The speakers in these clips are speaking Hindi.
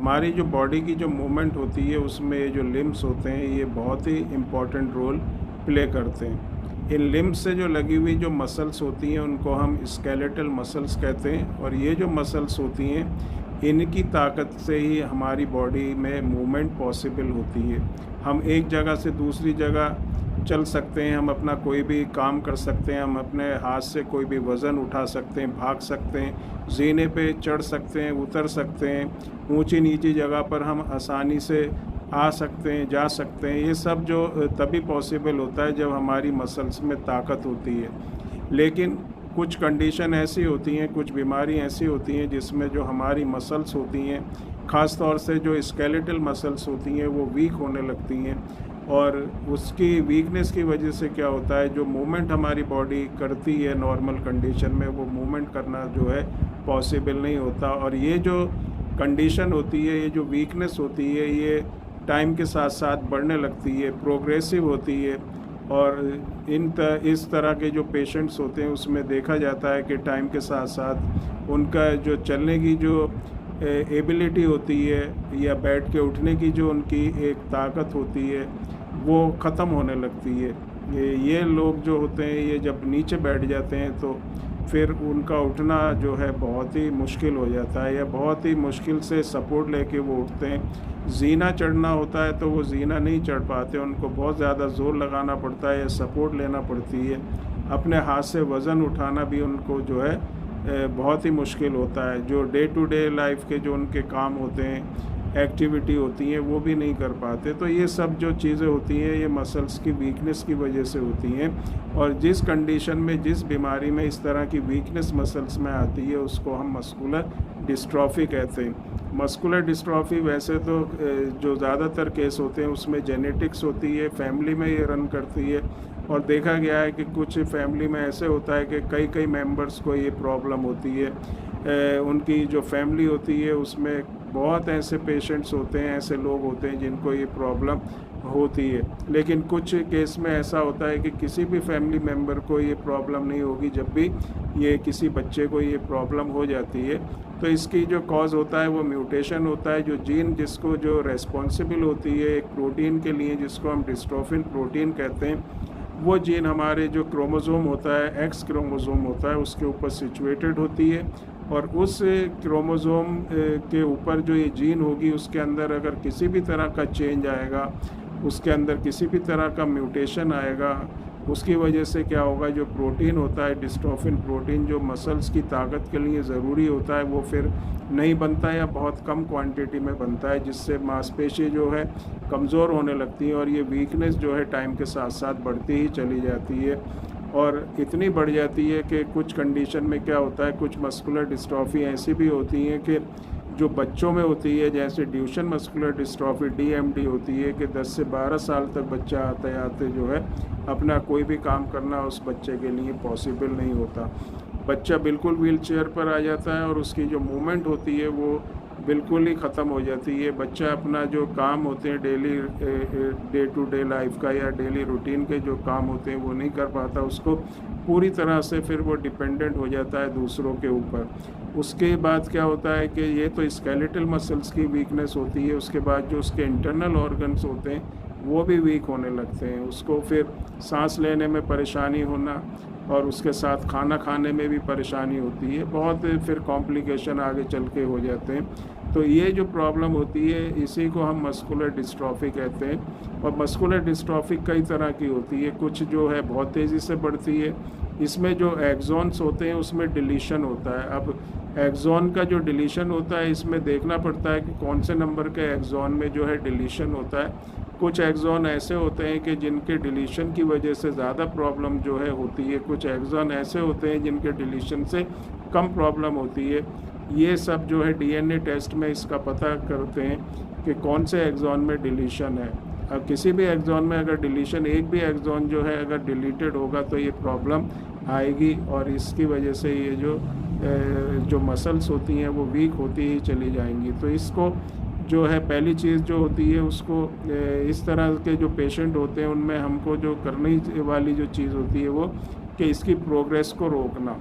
हमारी जो बॉडी की जो मूवमेंट होती है उसमें जो लिम्स होते हैं ये बहुत ही इम्पॉर्टेंट रोल प्ले करते हैं। इन लिम्स से जो लगी हुई जो मसल्स होती हैं उनको हम स्केलेटल मसल्स कहते हैं, और ये जो मसल्स होती हैं इनकी ताकत से ही हमारी बॉडी में मूवमेंट पॉसिबल होती है। हम एक जगह से दूसरी जगह चल सकते हैं, हम अपना कोई भी काम कर सकते हैं, हम अपने हाथ से कोई भी वज़न उठा सकते हैं, भाग सकते हैं, ज़ीने पे चढ़ सकते हैं, उतर सकते हैं, ऊंची नीची जगह पर हम आसानी से आ सकते हैं, जा सकते हैं। ये सब जो तभी पॉसिबल होता है जब हमारी मसल्स में ताकत होती है। लेकिन कुछ कंडीशन ऐसी होती हैं, कुछ बीमारी ऐसी होती हैं जिसमें जो हमारी मसल्स होती हैं, ख़ास तौर से जो स्केलेटल मसल्स होती हैं वो वीक होने लगती हैं, और उसकी वीकनेस की वजह से क्या होता है, जो मूवमेंट हमारी बॉडी करती है नॉर्मल कंडीशन में वो मूवमेंट करना जो है पॉसिबल नहीं होता। और ये जो कंडीशन होती है, ये जो वीकनेस होती है, ये टाइम के साथ साथ बढ़ने लगती है, प्रोग्रेसिव होती है। और इस तरह के जो पेशेंट्स होते हैं उसमें देखा जाता है कि टाइम के साथ साथ उनका जो चलने की जो एबिलिटी होती है या बैठ के उठने की जो उनकी एक ताकत होती है वो ख़त्म होने लगती है। ये लोग जो होते हैं ये जब नीचे बैठ जाते हैं तो फिर उनका उठना जो है बहुत ही मुश्किल हो जाता है, या बहुत ही मुश्किल से सपोर्ट लेके वो उठते हैं। ज़ीना चढ़ना होता है तो वो ज़ीना नहीं चढ़ पाते, उनको बहुत ज़्यादा ज़ोर लगाना पड़ता है या सपोर्ट लेना पड़ती है। अपने हाथ से वज़न उठाना भी उनको जो है बहुत ही मुश्किल होता है। जो डे टू डे लाइफ के जो उनके काम होते हैं, एक्टिविटी होती हैं, वो भी नहीं कर पाते। तो ये सब जो चीज़ें होती हैं ये मसल्स की वीकनेस की वजह से होती हैं, और जिस कंडीशन में, जिस बीमारी में इस तरह की वीकनेस मसल्स में आती है उसको हम मस्कुलर डिस्ट्रॉफी कहते हैं। मस्कुलर डिस्ट्रॉफी वैसे तो जो ज़्यादातर केस होते हैं उसमें जेनेटिक्स होती है, फैमिली में ये रन करती है, और देखा गया है कि कुछ फैमिली में ऐसे होता है कि कई कई मेंबर्स को ये प्रॉब्लम होती है। उनकी जो फैमिली होती है उसमें बहुत ऐसे पेशेंट्स होते हैं, ऐसे लोग होते हैं जिनको ये प्रॉब्लम होती है। लेकिन कुछ केस में ऐसा होता है कि किसी भी फैमिली मेम्बर को ये प्रॉब्लम नहीं होगी, जब भी ये किसी बच्चे को ये प्रॉब्लम हो जाती है तो इसकी जो कॉज होता है वो म्यूटेशन होता है। जो जीन जिसको जो रेस्पॉन्सिबल होती है एक प्रोटीन के लिए जिसको हम डिस्ट्रोफिन प्रोटीन कहते हैं, वो जीन हमारे जो क्रोमोसोम होता है, एक्स क्रोमोसोम होता है, उसके ऊपर सिचुएटेड होती है। और उस क्रोमोसोम के ऊपर जो ये जीन होगी उसके अंदर अगर किसी भी तरह का चेंज आएगा, उसके अंदर किसी भी तरह का म्यूटेशन आएगा, उसकी वजह से क्या होगा, जो प्रोटीन होता है डिस्ट्रोफिन प्रोटीन जो मसल्स की ताकत के लिए ज़रूरी होता है वो फिर नहीं बनता है या बहुत कम क्वांटिटी में बनता है, जिससे मांसपेशी जो है कमज़ोर होने लगती है, और ये वीकनेस जो है टाइम के साथ साथ बढ़ती ही चली जाती है। और इतनी बढ़ जाती है कि कुछ कंडीशन में क्या होता है, कुछ मस्कुलर डिस्ट्रॉफी ऐसी भी होती हैं कि जो बच्चों में होती है, जैसे ड्यूशन मस्कुलर डिस्ट्रॉफी DMD होती है, कि 10 से 12 साल तक बच्चा आते आते जो है अपना कोई भी काम करना उस बच्चे के लिए पॉसिबल नहीं होता। बच्चा बिल्कुल व्हील चेयर पर आ जाता है और उसकी जो मूवमेंट होती है वो बिल्कुल ही ख़त्म हो जाती है। बच्चा अपना जो काम होते हैं daily day to day life का या डेली रूटीन के जो काम होते हैं वो नहीं कर पाता, उसको पूरी तरह से फिर वो डिपेंडेंट हो जाता है दूसरों के ऊपर। उसके बाद क्या होता है कि ये तो स्केलेटल मसल्स की वीकनेस होती है, उसके बाद जो उसके इंटरनल ऑर्गन्स होते हैं वो भी वीक होने लगते हैं। उसको फिर सांस लेने में परेशानी होना और उसके साथ खाना खाने में भी परेशानी होती है, बहुत फिर कॉम्प्लिकेशन आगे चल के हो जाते हैं। तो ये जो प्रॉब्लम होती है इसी को हम मस्कुलर डिस्ट्रॉफी कहते हैं। और मस्कुलर डिस्ट्रॉफी कई तरह की होती है, कुछ जो है बहुत तेज़ी से बढ़ती है, इसमें जो एक्सॉन्स होते हैं उसमें डिलीशन होता है। अब एक्सॉन का जो डिलीशन होता है इसमें देखना पड़ता है कि कौन से नंबर के एक्सॉन में जो है डिलीशन होता है। कुछ एक्सॉन ऐसे होते हैं कि जिनके डिलीशन की वजह से ज़्यादा प्रॉब्लम जो है होती है, कुछ एक्सॉन ऐसे होते हैं जिनके डिलीशन से कम प्रॉब्लम होती है। ये सब जो है DNA टेस्ट में इसका पता करते हैं कि कौन से एक्सॉन में डिलीशन है। अब किसी भी एक्सॉन में अगर डिलीशन, एक भी एक्सॉन जो है अगर डिलीटेड होगा तो ये प्रॉब्लम आएगी, और इसकी वजह से ये जो मसल्स होती हैं वो वीक होती ही चली जाएंगी। तो इसको जो है पहली चीज़ जो होती है उसको इस तरह के जो पेशेंट होते हैं उनमें हमको जो करने वाली जो चीज़ होती है वो कि इसकी प्रोग्रेस को रोकना।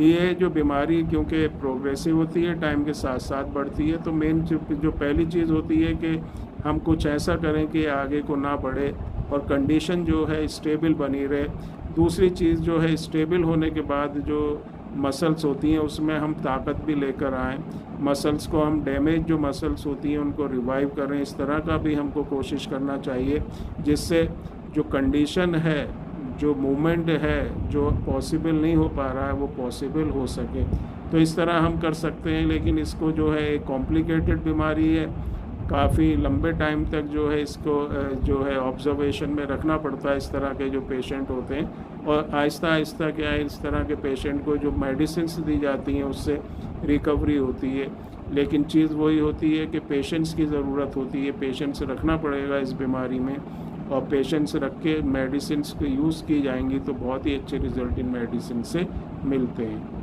ये जो बीमारी क्योंकि प्रोग्रेसिव होती है, टाइम के साथ साथ बढ़ती है, तो मेन जो पहली चीज़ होती है कि हम कुछ ऐसा करें कि आगे को ना बढ़े और कंडीशन जो है स्टेबल बनी रहे। दूसरी चीज़ जो है, स्टेबल होने के बाद जो मसल्स होती हैं उसमें हम ताकत भी लेकर आएँ, मसल्स को हम डैमेज जो मसल्स होती हैं उनको रिवाइव करें। इस तरह का भी हमको कोशिश करना चाहिए जिससे जो कंडीशन है, जो मूवमेंट है, जो पॉसिबल नहीं हो पा रहा है वो पॉसिबल हो सके। तो इस तरह हम कर सकते हैं, लेकिन इसको जो है एक कॉम्प्लिकेटेड बीमारी है, काफ़ी लंबे टाइम तक जो है इसको जो है ऑब्जर्वेशन में रखना पड़ता है इस तरह के जो पेशेंट होते हैं। और आहिस्ता आहिस्ता क्या है, इस तरह के पेशेंट को जो मेडिसिन्स दी जाती हैं उससे रिकवरी होती है। लेकिन चीज़ वही होती है कि पेशेंस की ज़रूरत होती है, पेशेंस रखना पड़ेगा इस बीमारी में, और पेशेंस रख के मेडिसिन्स को यूज़ की जाएंगी तो बहुत ही अच्छे रिजल्ट इन मेडिसिन से मिलते हैं।